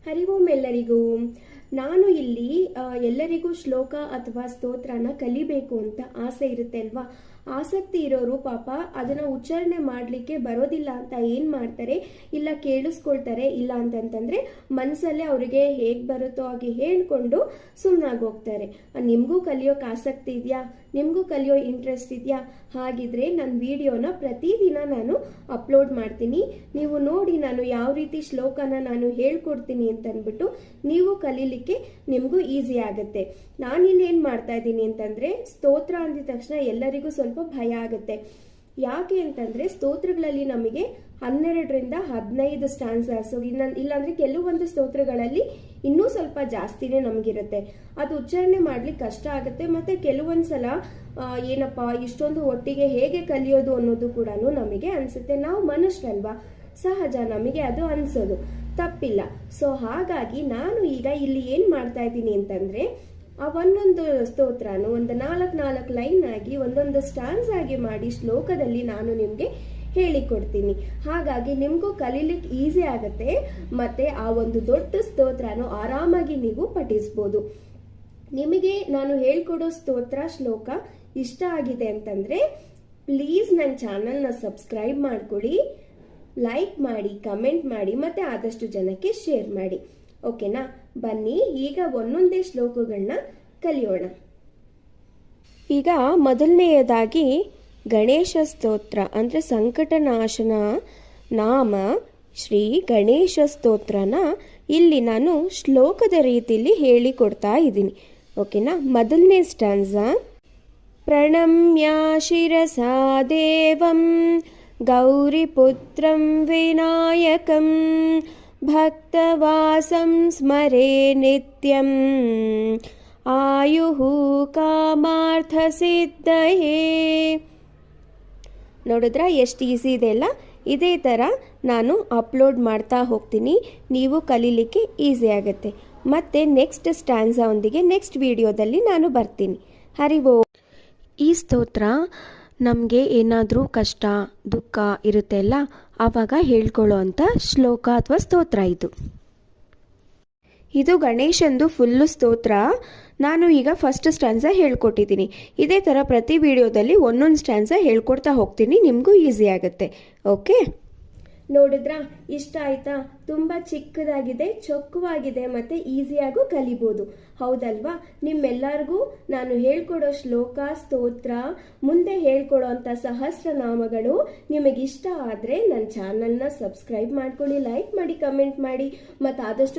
ಹರಿ ಓಂ ಎಲ್ಲರಿಗೂ. ನಾನು ಇಲ್ಲಿ ಎಲ್ಲರಿಗೂ ಶ್ಲೋಕ ಅಥವಾ ಸ್ತೋತ್ರನ ಕಲಿಬೇಕು ಅಂತ ಆಸೆ ಇರುತ್ತೆ ಅಲ್ವಾ. ಆಸಕ್ತಿ ಇರೋರು ಪಾಪ ಅದನ್ನ ಉಚ್ಚಾರಣೆ ಮಾಡಲಿಕ್ಕೆ ಬರೋದಿಲ್ಲ ಅಂತ ಏನ್ ಮಾಡ್ತಾರೆ, ಇಲ್ಲ ಕೇಳಿಸ್ಕೊಳ್ತಾರೆ, ಇಲ್ಲ ಅಂತಂತಂದ್ರೆ ಮನಸ್ಸಲ್ಲೇ ಅವರಿಗೆ ಹೇಗ್ ಬರುತ್ತೋ ಹಾಗೆ ಹೇಳ್ಕೊಂಡು ಸುಮ್ಮನಾಗಿ ಹೋಗ್ತಾರೆ. ನಿಮ್ಗೂ ಕಲಿಯೋಕೆ ಆಸಕ್ತಿ ಇದೆಯಾ, ನಿಮ್ಗೂ ಕಲಿಯೋ ಇಂಟ್ರೆಸ್ಟ್ ಇದೆಯಾ? ಹಾಗಿದ್ರೆ ನನ್ನ ವಿಡಿಯೋನ ಪ್ರತಿದಿನ ನಾನು ಅಪ್ಲೋಡ್ ಮಾಡ್ತೀನಿ. ನೀವು ನೋಡಿ ನಾನು ಯಾವ ರೀತಿ ಶ್ಲೋಕನ ನಾನು ಹೇಳ್ಕೊಡ್ತೀನಿ ಅಂತ ಅಂದ್ಬಿಟ್ಟು ನೀವು ಕಲೀಲಿಕ್ಕೆ ನಿಮಗೂ ಈಸಿ ಆಗುತ್ತೆ. ನಾನಿಲ್ಲಿ ಏನು ಮಾಡ್ತಾ ಇದ್ದೀನಿ ಅಂತಂದ್ರೆ, ಸ್ತೋತ್ರ ಅಂದಿದ ತಕ್ಷಣ ಎಲ್ಲರಿಗೂ ಸ್ವಲ್ಪ ಭಯ ಆಗುತ್ತೆ. ಯಾಕೆ ಅಂತಂದ್ರೆ ಸ್ತೋತ್ರಗಳಲ್ಲಿ ನಮಗೆ 12ರಿಂದ 15 ಸ್ಟ್ಯಾನ್ಸಸ್, ಇಲ್ಲಾಂದ್ರೆ ಕೆಲವೊಂದು ಸ್ತೋತ್ರಗಳಲ್ಲಿ ಇನ್ನೂ ಸ್ವಲ್ಪ ಜಾಸ್ತಿನೇ ನಮಗಿರುತ್ತೆ. ಅದು ಉಚ್ಚಾರಣೆ ಮಾಡ್ಲಿಕ್ಕೆ ಕಷ್ಟ ಆಗುತ್ತೆ. ಮತ್ತೆ ಕೆಲವೊಂದ್ಸಲ ಏನಪ್ಪಾ ಇಷ್ಟೊಂದು ಒಟ್ಟಿಗೆ ಹೇಗೆ ಕಲಿಯೋದು ಅನ್ನೋದು ಕೂಡ ನಮಗೆ ಅನ್ಸುತ್ತೆ. ನಾವು ಮನುಷ್ಯರಲ್ವಾ, ಸಹಜ, ನಮಗೆ ಅದು ಅನ್ಸೋದು ತಪ್ಪಿಲ್ಲ. ಸೊ ಹಾಗಾಗಿ ನಾನು ಈಗ ಇಲ್ಲಿ ಏನ್ ಮಾಡ್ತಾ ಇದ್ದೀನಿ ಅಂತಂದ್ರೆ, ಆ ಒಂದೊಂದು ಸ್ತೋತ್ರನು ಒಂದು 4 ಲೈನ್ ಆಗಿ ಒಂದೊಂದು ಸ್ಟಾನ್ಸ್ ಆಗಿ ಮಾಡಿ ಶ್ಲೋಕದಲ್ಲಿ ನಾನು ನಿಮ್ಗೆ ಹೇಳಿಕೊಡ್ತೀನಿ. ಹಾಗಾಗಿ ನಿಮ್ಗೂ ಕಲೀಲಿಕ್ಕೆ ಈಸಿ ಆಗುತ್ತೆ. ಮತ್ತೆ ಆ ಒಂದು ದೊಡ್ಡ ಸ್ತೋತ್ರನು ಆರಾಮಾಗಿ ನೀವು ಪಠಿಸ್ಬೋದು. ನಿಮಗೆ ನಾನು ಹೇಳ್ಕೊಡೋ ಸ್ತೋತ್ರ ಶ್ಲೋಕ ಇಷ್ಟ ಆಗಿದೆ ಅಂತಂದ್ರೆ ಪ್ಲೀಸ್ ನನ್ನ ಚಾನಲ್ನ ಸಬ್ಸ್ಕ್ರೈಬ್ ಮಾಡ್ಕೊಡಿ, ಲೈಕ್ ಮಾಡಿ, ಕಮೆಂಟ್ ಮಾಡಿ, ಮತ್ತೆ ಆದಷ್ಟು ಜನಕ್ಕೆ ಶೇರ್ ಮಾಡಿ. ಓಕೆನಾ? ಬನ್ನಿ ಈಗ ಒಂದೊಂದೇ ಶ್ಲೋಕಗಳನ್ನ ಕಲಿಯೋಣ. ಈಗ ಮೊದಲನೆಯದಾಗಿ ಗಣೇಶ ಸ್ತೋತ್ರ ಅಂದ್ರೆ ಸಂಕಟನಾಶನ ನಾಮ ಶ್ರೀ ಗಣೇಶ ಸ್ತೋತ್ರನ ಇಲ್ಲಿ ನಾನು ಶ್ಲೋಕದ ರೀತಿಯಲ್ಲಿ ಹೇಳಿಕೊಡ್ತಾ ಇದ್ದೀನಿ. ಓಕೆನಾ? ಮೊದಲನೇ ಸ್ಟಾನ್ಸಾ: ಪ್ರಣಮ್ಯ ಶಿರಸಾ ದೇವಂ ಗೌರಿಪುತ್ರಂ ವಿನಾಯಕಂ ಭಕ್ತವಾಸಂ ಸ್ಮರೇ ನಿತ್ಯಂ ಆಯುಃ ಕಾಮಾರ್ಥ ಸಿದ್ಧಯೇ. ನೋಡಿದ್ರ ಎಷ್ಟು ಈಸಿ ಇದೆ ಅಲ್ಲ? ಇದೇ ಥರ ನಾನು ಅಪ್ಲೋಡ್ ಮಾಡ್ತಾ ಹೋಗ್ತೀನಿ, ನೀವು ಕಲೀಲಿಕ್ಕೆ ಈಸಿ ಆಗುತ್ತೆ. ಮತ್ತೆ ನೆಕ್ಸ್ಟ್ ಸ್ಟ್ಯಾನ್ಸಾ ಒಂದಿಗೆ ನೆಕ್ಸ್ಟ್ ವಿಡಿಯೋದಲ್ಲಿ ನಾನು ಬರ್ತೀನಿ. ಹರಿ ಓಂ. ಈ ಸ್ತೋತ್ರ ನಮಗೆ ಏನಾದರೂ ಕಷ್ಟ ದುಃಖ ಇರುತ್ತೆ ಅಲ್ಲ, ಆವಾಗ ಹೇಳ್ಕೊಳ್ಳೋ ಅಂಥ ಶ್ಲೋಕ ಅಥವಾ ಸ್ತೋತ್ರ ಇದು ಗಣೇಶಂದು ಫುಲ್ಲು ಸ್ತೋತ್ರ. ನಾನು ಈಗ ಫಸ್ಟ್ ಸ್ಟ್ಯಾನ್ಸಾ ಹೇಳ್ಕೊಟ್ಟಿದ್ದೀನಿ. ಇದೇ ಥರ ಪ್ರತಿ ವಿಡಿಯೋದಲ್ಲಿ ಒಂದೊಂದು ಸ್ಟ್ಯಾನ್ಸಾ ಹೇಳ್ಕೊಡ್ತಾ ಹೋಗ್ತೀನಿ, ನಿಮಗೂ ಈಸಿ ಆಗುತ್ತೆ. ಓಕೆ? ನೋಡಿದ್ರಾ? ಇಷ್ಟ ಆಯ್ತಾ? ತುಂಬಾ ಚಿಕ್ಕದಾಗಿದೆ, ಚೊಕ್ಕವಾಗಿದೆ, ಮತ್ತೆ ಈಸಿಯಾಗೂ ಕಲಿಬೋದು, ಹೌದಲ್ವಾ? ನಿಮ್ಮೆಲ್ಲರಿಗೂ ನಾನು ಹೇಳ್ಕೊಡೋ ಶ್ಲೋಕ ಸ್ತೋತ್ರ, ಮುಂದೆ ಹೇಳ್ಕೊಡೋ ಅಂತ ಸಹಸ್ರನಾಮಗಳು ನಿಮಗಿಷ್ಟ ಆದ್ರೆ ನನ್ನ ಚಾನಲ್ನ ಸಬ್ಸ್ಕ್ರೈಬ್ ಮಾಡ್ಕೊಳ್ಳಿ, ಲೈಕ್ ಮಾಡಿ, ಕಮೆಂಟ್ ಮಾಡಿ, ಮತ್ತು ಆದಷ್ಟು